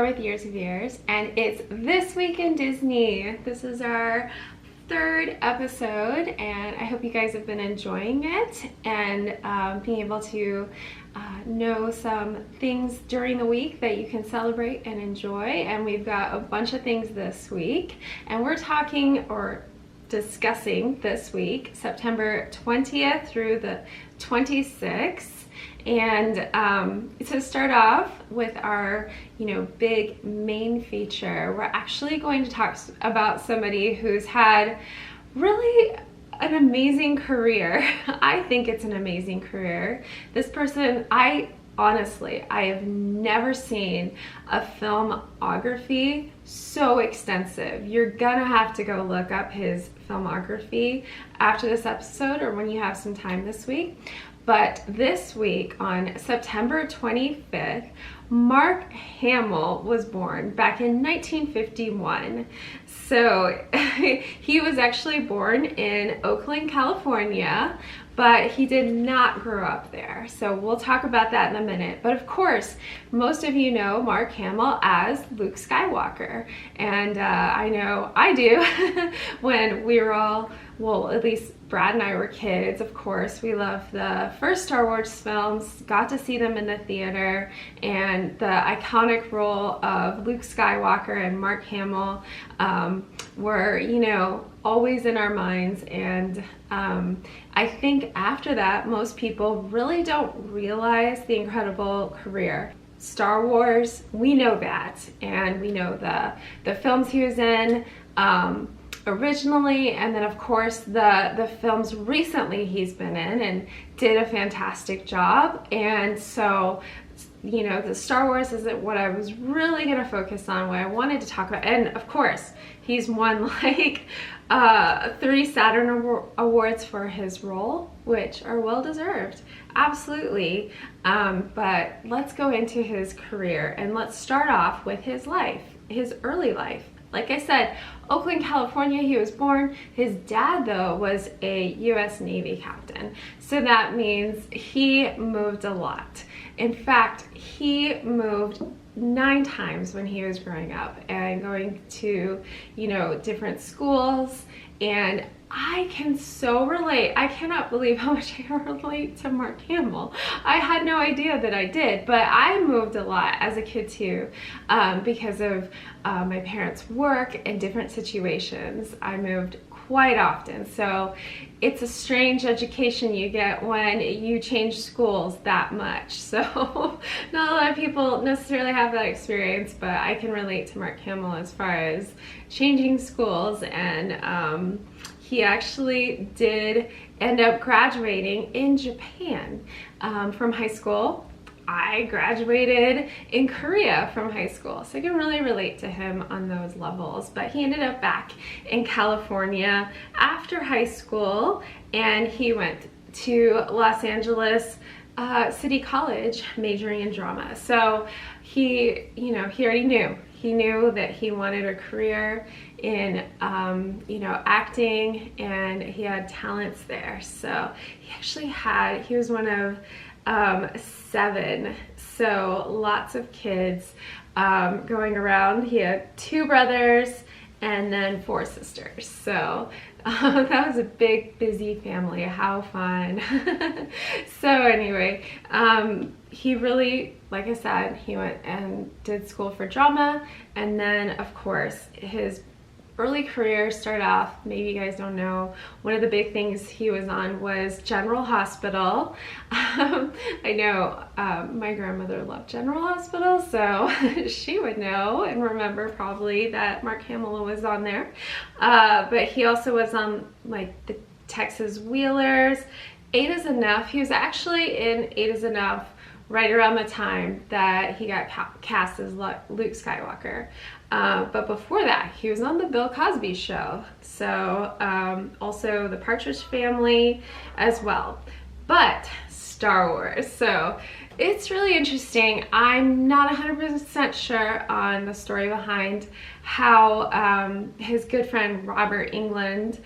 Sarah with Years of Years, and it's This Week in Disney. This is our third episode, and I hope you guys have been enjoying it and being able to know some things during the week that you can celebrate and enjoy. And we've got a bunch of things this week, and we're talking or discussing this week, September 20th through the 26th. And to start off with our, big main feature, we're actually going to talk about somebody who's had really an amazing career. I think it's an amazing career. This person, I have never seen a filmography so extensive. You're gonna have to go look up his filmography after this episode or when you have some time this week. But this week, on September 25th, Mark Hamill was born back in 1951. So he was actually born in Oakland, California, but he did not grow up there. So we'll talk about that in a minute. But of course, most of you know Mark Hamill as Luke Skywalker. And I know I do. When we were all, well, at least Brad and I were kids, of course, we loved the first Star Wars films, got to see them in the theater, and the iconic role of Luke Skywalker and Mark Hamill were, always in our minds. And I think after that, most people really don't realize the incredible career. Star Wars, we know that, and we know the films he was in originally, and then of course the films recently he's been in and did a fantastic job. And so the Star Wars isn't what I was really going to focus on, what I wanted to talk about. And of course he's won like 3 Saturn Awards for his role, which are well deserved, absolutely. But let's go into his career, and let's start off with his life, his early life. Like I said, Oakland, California, he was born. His dad, though, was a U.S. Navy captain. So that means he moved a lot. In fact, he moved 9 times when he was growing up and going to, different schools. And I can so relate. I cannot believe how much I relate to Mark Hamill. I had no idea that I did, but I moved a lot as a kid too, because of my parents' work and different situations. I moved quite often. So it's a strange education you get when you change schools that much. So not a lot of people necessarily have that experience, but I can relate to Mark Hamill as far as changing schools. And he actually did end up graduating in Japan from high school. I graduated in Korea from high school, so I can really relate to him on those levels. But he ended up back in California after high school, and he went to Los Angeles City College majoring in drama. So he already knew. He knew that he wanted a career in, acting, and he had talents there. So he was one of 7, so lots of kids going around. He had 2 brothers and then 4 sisters. So that was a big, busy family. How fun. So anyway, he really, like I said, he went and did school for drama. And then, of course, his early career started off, maybe you guys don't know, one of the big things he was on was General Hospital. I know my grandmother loved General Hospital, so she would know and remember probably that Mark Hamill was on there. But he also was on like the Texas Wheelers, 8 is Enough. He was actually in 8 is Enough right around the time that he got cast as Luke Skywalker. But before that, he was on the Bill Cosby Show. So also the Partridge Family as well. But Star Wars. So it's really interesting. I'm not 100% sure on the story behind how his good friend Robert Englund,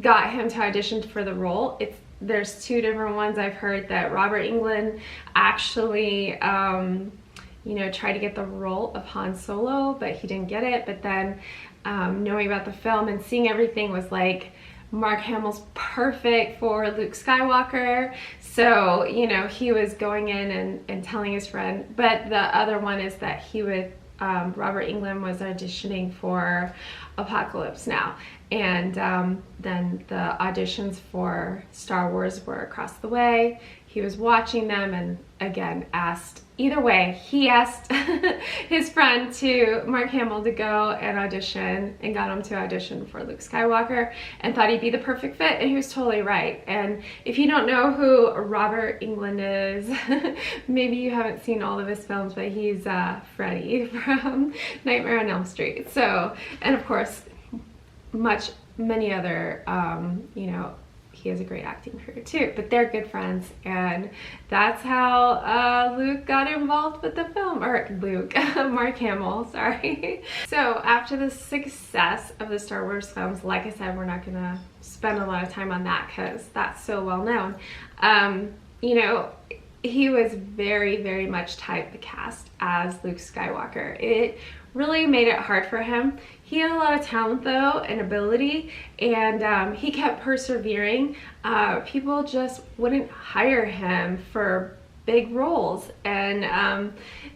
got him to audition for the role. There's 2 different ones I've heard that Robert Englund actually you know, tried to get the role of Han Solo, but he didn't get it. But then knowing about the film and seeing everything was like, Mark Hamill's perfect for Luke Skywalker. So, you know, he was going in and telling his friend. But the other one is that he would, Robert Englund was auditioning for Apocalypse Now. And then the auditions for Star Wars were across the way. He was watching them and again asked, either way, he asked his friend Mark Hamill to go and audition, and got him to audition for Luke Skywalker, and thought he'd be the perfect fit, and he was totally right. And if you don't know who Robert Englund is, maybe you haven't seen all of his films, but he's Freddy from Nightmare on Elm Street. So, and of course, many other, you know, he has a great acting career too, but they're good friends, and that's how Luke got involved with the film, or Mark Hamill, sorry. So after the success of the Star Wars films, like I said, we're not gonna spend a lot of time on that because that's so well known. You know, he was very, very much typecast as Luke Skywalker. It really made it hard for him. He had a lot of talent though and ability, and he kept persevering. People just wouldn't hire him for big roles, and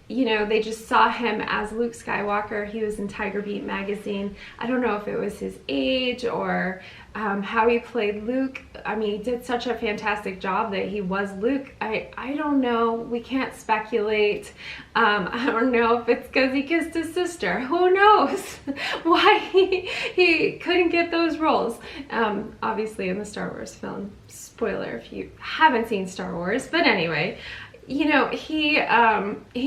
you know, they just saw him as Luke Skywalker. He was in Tiger Beat magazine. I don't know if it was his age or how he played Luke. I mean, he did such a fantastic job that he was Luke. I don't know. We can't speculate. I don't know if it's because he kissed his sister. Who knows why he couldn't get those roles. Obviously in the Star Wars film. Spoiler if you haven't seen Star Wars. But anyway, you know, he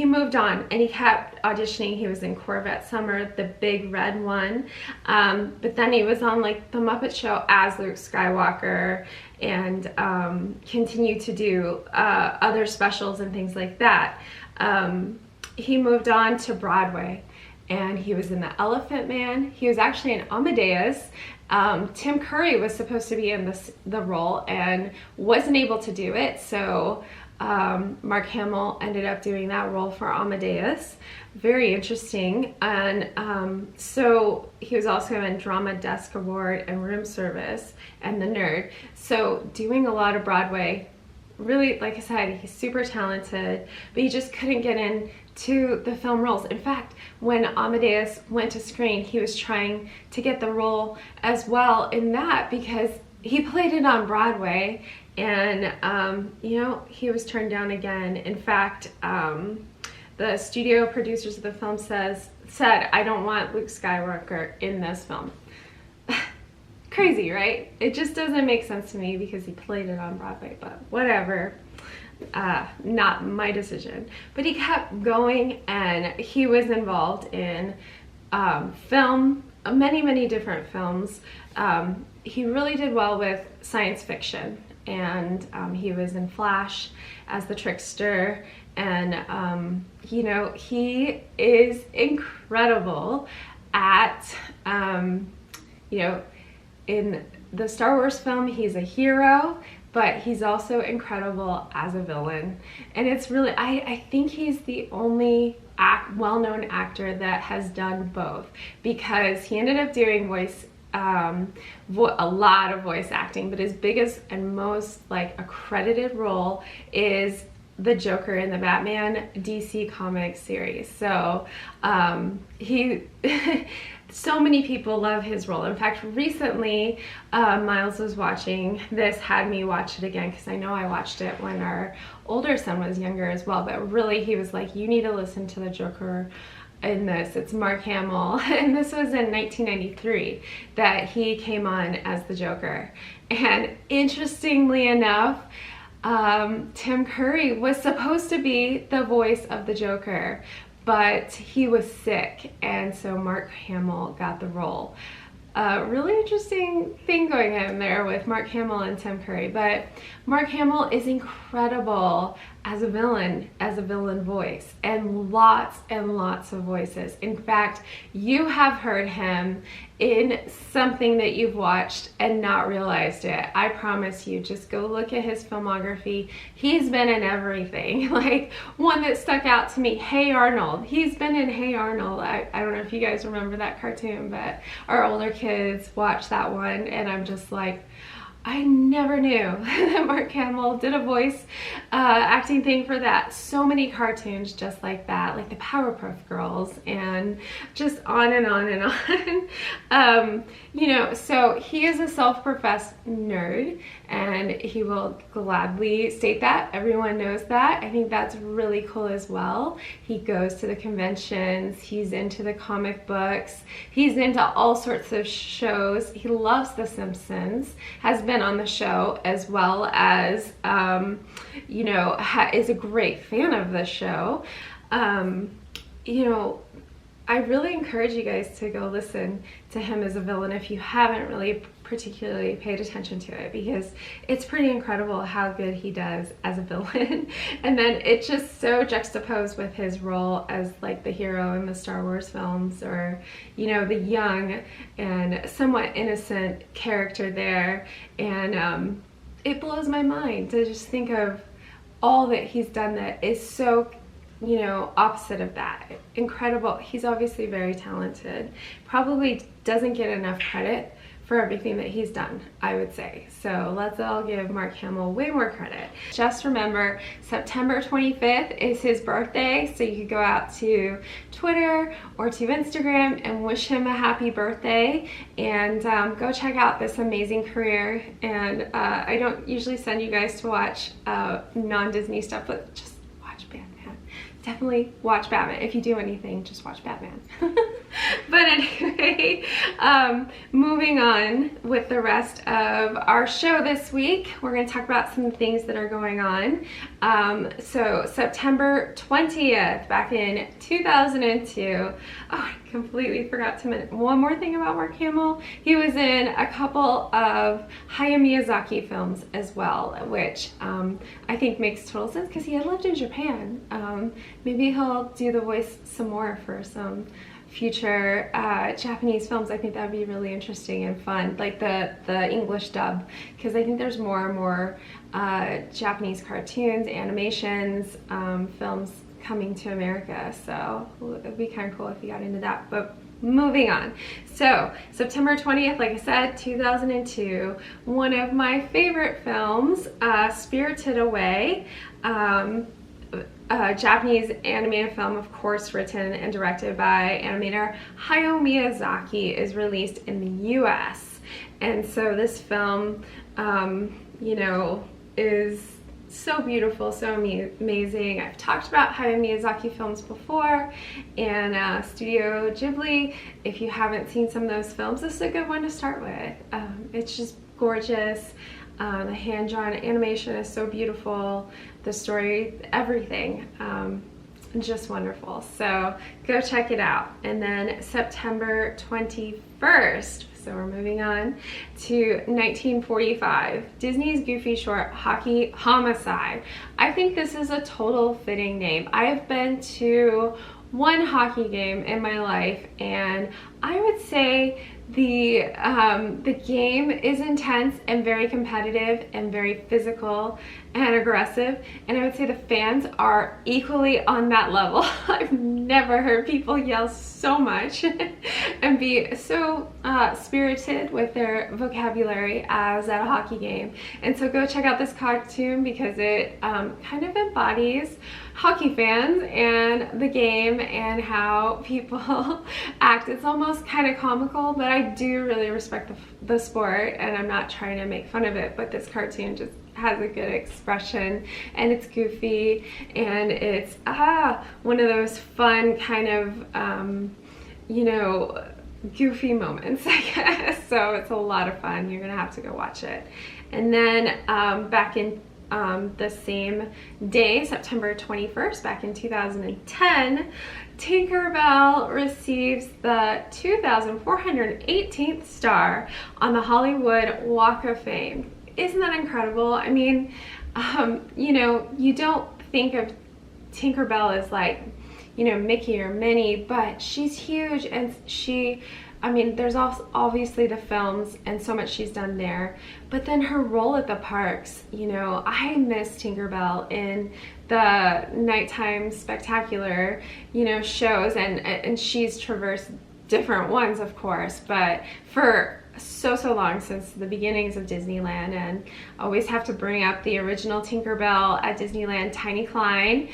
moved on and he kept auditioning. He was in Corvette Summer, the big red one, but then he was on like the Muppet Show as Luke Skywalker, and continued to do other specials and things like that. He moved on to Broadway, and he was in The Elephant Man. He was actually in Amadeus. Tim Curry was supposed to be in the role and wasn't able to do it, so Mark Hamill ended up doing that role for Amadeus. Very interesting. And so he was also in Drama Desk Award and Room Service and The Nerd. So doing a lot of Broadway. Really, like I said, he's super talented, but he just couldn't get into the film roles. In fact, when Amadeus went to screen, he was trying to get the role as well in that because he played it on Broadway, and you know, he was turned down again. In fact, the studio producers of the film said, I don't want Luke Skywalker in this film. Crazy, right? It just doesn't make sense to me because he played it on Broadway, but whatever. Not my decision. But he kept going, and he was involved in film, many different films. He really did well with science fiction, and he was in Flash as the trickster, and you know, he is incredible at you know, in the Star Wars film, he's a hero, but he's also incredible as a villain. And it's really, I think he's the only well-known actor that has done both, because he ended up doing a lot of voice acting, but his biggest and most like accredited role is the Joker in the Batman DC Comics series. So so many people love his role. In fact, recently Miles was watching this, had me watch it again, because I know I watched it when our older son was younger as well, but really he was like, you need to listen to the Joker in this. It's Mark Hamill. And this was in 1993 that he came on as the Joker. And interestingly enough, Tim Curry was supposed to be the voice of the Joker, but he was sick, and so Mark Hamill got the role. Really interesting thing going on there with Mark Hamill and Tim Curry, but Mark Hamill is incredible as a villain voice, and lots of voices. In fact, you have heard him in something that you've watched and not realized it. I promise you, just go look at his filmography. He's been in everything. Like, one that stuck out to me, Hey Arnold. He's been in Hey Arnold. I don't know if you guys remember that cartoon, but our older kids watch that one, and I'm just like, I never knew that Mark Hamill did a voice acting thing for that. So many cartoons just like that, like the Powerpuff Girls, and just on and on and on. You know, so he is a self-professed nerd, and he will gladly state that. Everyone knows that. I think that's really cool as well. He goes to the conventions, he's into the comic books, he's into all sorts of shows. He loves The Simpsons, has been on the show, as well as, you know, is a great fan of the show. You know, I really encourage you guys to go listen to him as a villain if you haven't really particularly paid attention to it, because it's pretty incredible how good he does as a villain. And then it's just so juxtaposed with his role as like the hero in the Star Wars films, or, you know, the young and somewhat innocent character there. And it blows my mind to just think of all that he's done that is so, you know, opposite of that. Incredible. He's obviously very talented. Probably doesn't get enough credit for everything that he's done, I would say. So let's all give Mark Hamill way more credit. Just remember, September 25th is his birthday, so you could go out to Twitter or to Instagram and wish him a happy birthday, and go check out this amazing career. And I don't usually send you guys to watch non-Disney stuff, but just watch Batman. Definitely watch Batman. If you do anything, just watch Batman. But anyway, moving on with the rest of our show this week, we're going to talk about some things that are going on. So September 20th, back in 2002, oh, I completely forgot to mention one more thing about Mark Hamill. He was in a couple of Hayao Miyazaki films as well, which I think makes total sense because he had lived in Japan. Maybe he'll do the voice some more for some future Japanese films. I think that would be really interesting and fun, like the English dub, because I think there's more and more Japanese cartoons, animations, films coming to America, so it would be kind of cool if you got into that. But moving on, so September 20th, like I said, 2002, one of my favorite films, Spirited Away, a Japanese animated film, of course, written and directed by animator Hayao Miyazaki, is released in the US. And so this film, you know, is so beautiful, so amazing. I've talked about Hayao Miyazaki films before, and Studio Ghibli. If you haven't seen some of those films, this is a good one to start with. It's just gorgeous. The hand-drawn animation is so beautiful. The story, everything, just wonderful. So go check it out. And then September 21st, so we're moving on to 1945, Disney's goofy short, Hockey Homicide. I think this is a total fitting name. I have been to one hockey game in my life, and I would say the game is intense and very competitive and very physical and aggressive, and I would say the fans are equally on that level. I've never heard people yell so much and be so spirited with their vocabulary as at a hockey game. And so go check out this cartoon because it kind of embodies hockey fans and the game and how people act. It's almost kind of comical, but I do really respect the sport, and I'm not trying to make fun of it, but this cartoon just has a good expression, and it's goofy, and it's one of those fun kind of you know, goofy moments, I guess. So it's a lot of fun. You're gonna have to go watch it. And then back in the same day, September 21st, back in 2010, Tinkerbell receives the 2,418th star on the Hollywood Walk of Fame. Isn't that incredible? I mean, you know, you don't think of Tinkerbell as like, you know, Mickey or Minnie, but she's huge, and I mean, there's also obviously the films and so much she's done there, but then her role at the parks, you know, I miss Tinkerbell in the nighttime spectacular, you know, shows, and she's traversed different ones, of course, but for so long, since the beginnings of Disneyland. And always have to bring up the original Tinkerbell at Disneyland, Tiny Klein,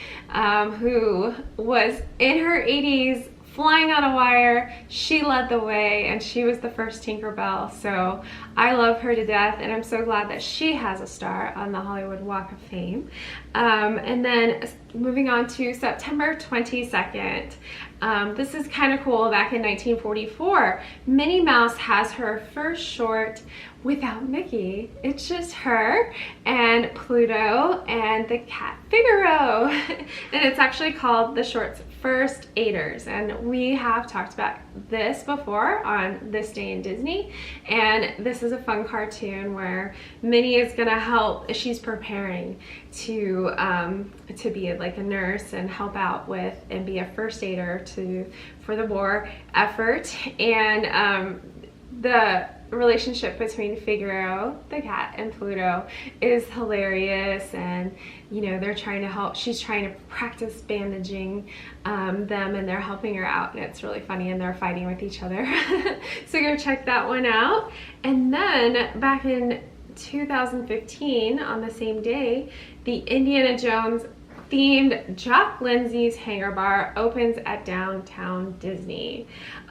who was in her 80s, flying on a wire. She led the way, and she was the first Tinkerbell, so I love her to death, and I'm so glad that she has a star on the Hollywood Walk of Fame. And then moving on to September 22nd, this is kind of cool. Back in 1944, Minnie Mouse has her first short without Mickey. It's just her and Pluto and the cat Figaro. And it's actually called the short's First Aiders, and we have talked about this before on This Day in Disney, and this is a fun cartoon where Minnie is gonna help. She's preparing to be like a nurse and help out with and be a first aider for the war effort, and the relationship between Figaro, the cat, and Pluto is hilarious, and you know, they're trying to help. She's trying to practice bandaging them, and they're helping her out, and it's really funny, and they're fighting with each other. So go check that one out. And then back in 2015, on the same day, the Indiana Jones themed Jock Lindsay's Hangar Bar opens at Downtown Disney.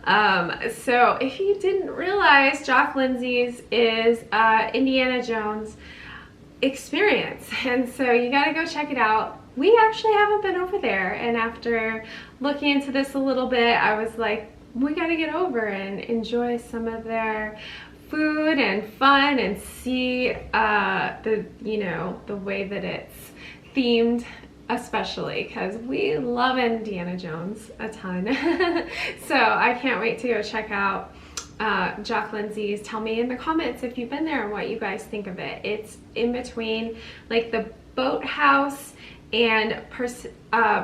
So if you didn't realize, Jock Lindsay's is Indiana Jones experience, and so you gotta go check it out. We actually haven't been over there, and after looking into this a little bit, I was like, we gotta get over and enjoy some of their food and fun, and see the way that it's themed, especially because we love Indiana Jones a ton. So I can't wait to go check out Jock Lindsay's. Tell me in the comments if you've been there and what you guys think of it. It's in between like the Boathouse and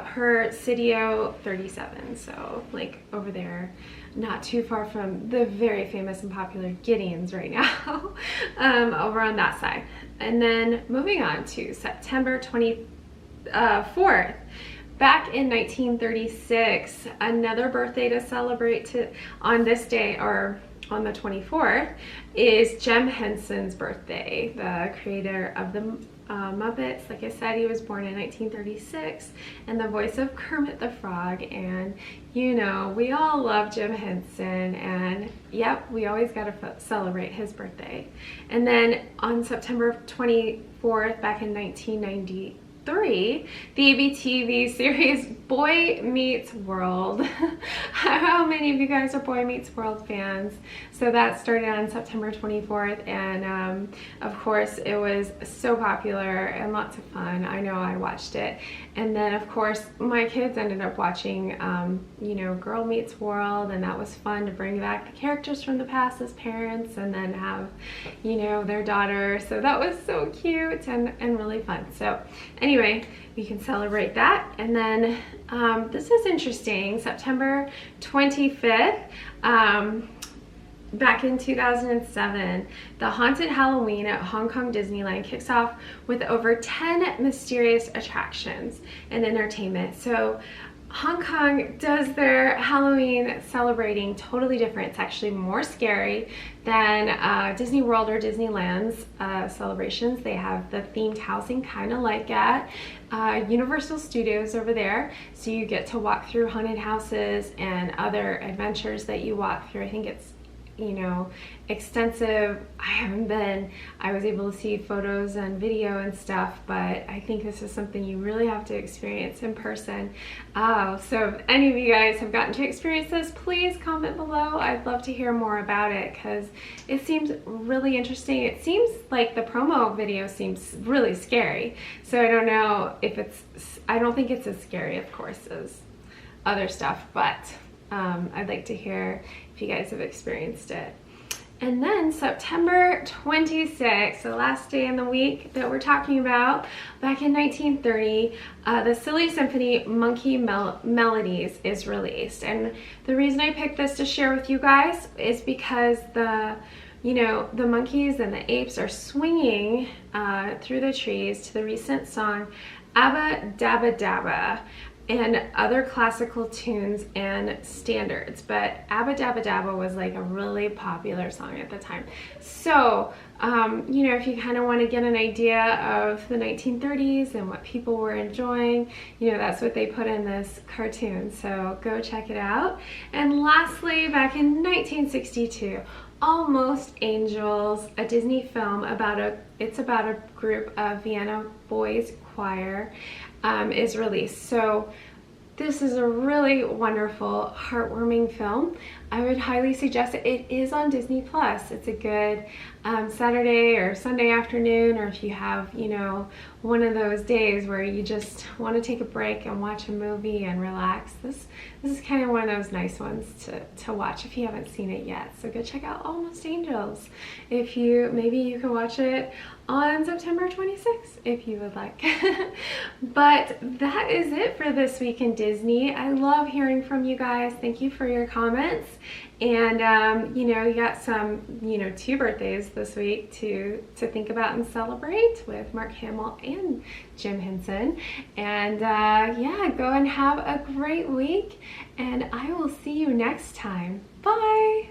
Presidio 37, so like over there, not too far from the very famous and popular Gideon's right now. Over on that side. And then moving on to September 24th, back in 1936, another birthday to celebrate on this day, or on the 24th, is Jim Henson's birthday, the creator of the Muppets. Like I said, he was born in 1936, and the voice of Kermit the Frog, and you know, we all love Jim Henson, and yep, we always got to celebrate his birthday. And then on September 24th, back in 1993, the ABTV series Boy Meets World. How many of you guys are Boy Meets World fans? So that started on September 24th, and of course it was so popular and lots of fun. I know I watched it, and then of course my kids ended up watching Girl Meets World, and that was fun to bring back the characters from the past as parents, and then have their daughter. So that was so cute and really fun. So anyway, we can celebrate that. And then this is interesting. September 25th, back in 2007, the Haunted Halloween at Hong Kong Disneyland kicks off with over 10 mysterious attractions and entertainment. So Hong Kong does their Halloween celebrating totally different. It's actually more scary than Disney World or Disneyland's celebrations. They have the themed housing kind of like at Universal Studios over there. So you get to walk through haunted houses and other adventures that you walk through. I think it's extensive. I haven't been. I was able to see photos and video and stuff, but I think this is something you really have to experience in person. So if any of you guys have gotten to experience this, please comment below. I'd love to hear more about it because it seems really interesting. It seems like the promo video seems really scary. So I don't know if I don't think it's as scary, of course, as other stuff, but I'd like to hear if you guys have experienced it. And then September 26th, the last day in the week that we're talking about, back in 1930, the silly symphony Monkey Melodies is released. And the reason I picked this to share with you guys is because the monkeys and the apes are swinging through the trees to the recent song Abba Dabba Dabba and other classical tunes and standards. But Abba Dabba Dabba was like a really popular song at the time. So, if you kind of want to get an idea of the 1930s and what people were enjoying, that's what they put in this cartoon. So go check it out. And lastly, back in 1962, Almost Angels, a Disney film about a group of Vienna boys choir, is released. So this is a really wonderful, heartwarming film. I would highly suggest it. It is on Disney Plus. It's a good Saturday or Sunday afternoon, or if you have, one of those days where you just want to take a break and watch a movie and relax. This is kind of one of those nice ones to watch if you haven't seen it yet. So go check out Almost Angels. Maybe you can watch it on September 26th if you would like. But that is it for this week in Disney. I love hearing from you guys. Thank you for your comments. And you got some 2 birthdays this week to think about and celebrate with Mark Hamill and Jim Henson. And yeah, go and have a great week, and I will see you next time. Bye.